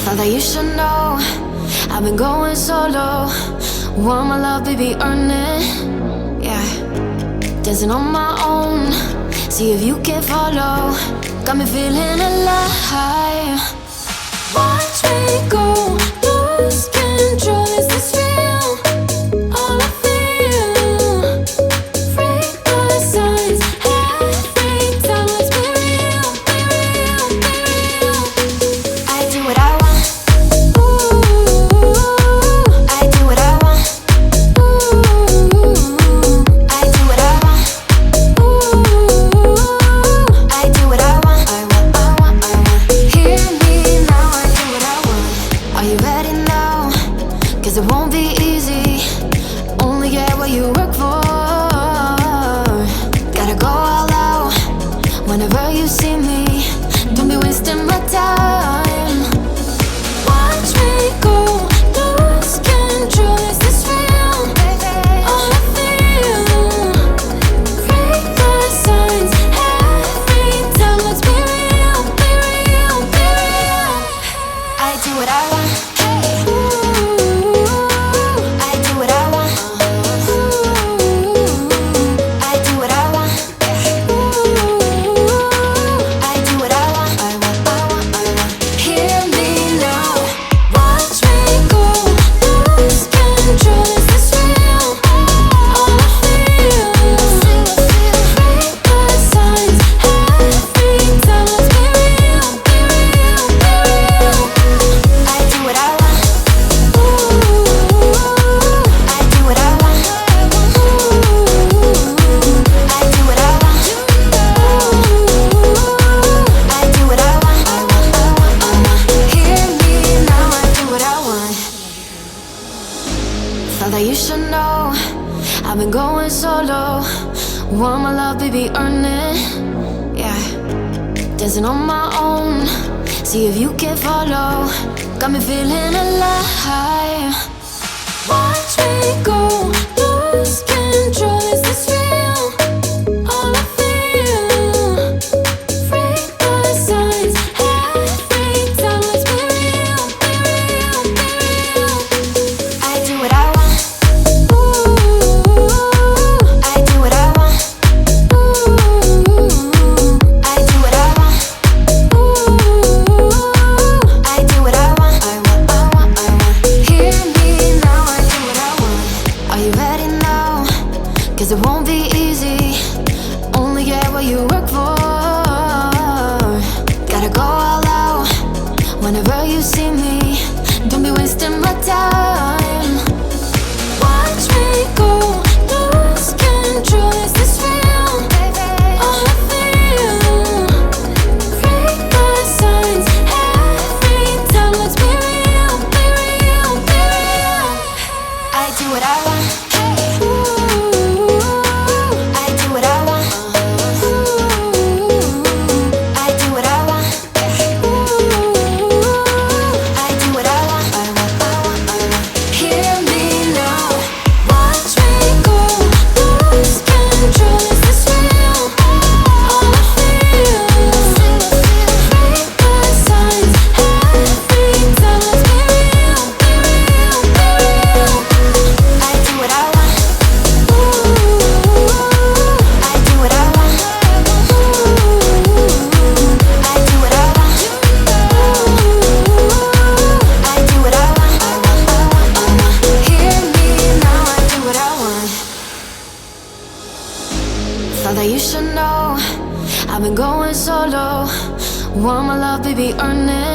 Thought that you should know I've been going solo. Want my love, baby, earn it. Yeah, dancing on my own. See if you can follow. Got me feeling alive. Watch me go, lose control. Is this real? All I feel. Freak the signs. Every time let's be real, be real, be real. I do what I want. I do what I want. I do what I want. I do what I want. I want. Hear me now, I do what I want. Are you ready now? 'Cause it won't be easy. Only get what you work for. Gotta go all out whenever you see me. Don't be wasting my time. Watch me go, lose control. Is this real? All I feel. Break the signs. Every time let's be real, be real, be real. I do what I want. I do what I want. I do what I want. I do what I want. Hear me now. Watch me go, lose control. Is this real? All I feel. Break the signs. Every time let's be real, be real, be real. I do what I want. I do what I want. I do what I want. I do what I want. Hear me now, I do what I want. Thought that you should know I've been going solo. Want my love, baby, earn it. Yeah, dancing on my own. See if you can follow. Got me feeling alive. Watch me go, lose control. Is this real? All I feel. Freak the signs. Every time let's be real, be real, be real. I do what I want. I do what I want. I do what I want. I do what I want. Hear me now, I do what I want. Are you ready now? 'Cause it won't be easy. Only get what you work for. Gotta go all out whenever you see me. Don't be wasting my time. Watch me go, lose control. Is this real? All I feel. Break the signs. Every time let's be real, be real, be real. I do what I want. I do what I want. I do what I want. I do what I want. Hear me now. Watch me go, lose control. Is this real? All I feel. Break the signs. Every time let's be real, be real, be real. I do what I want. I do what I want. I do what I want. I do what I want. Hear me now, I do what I want. Thought that you should know I've been going solo. Want my love, baby, earn it.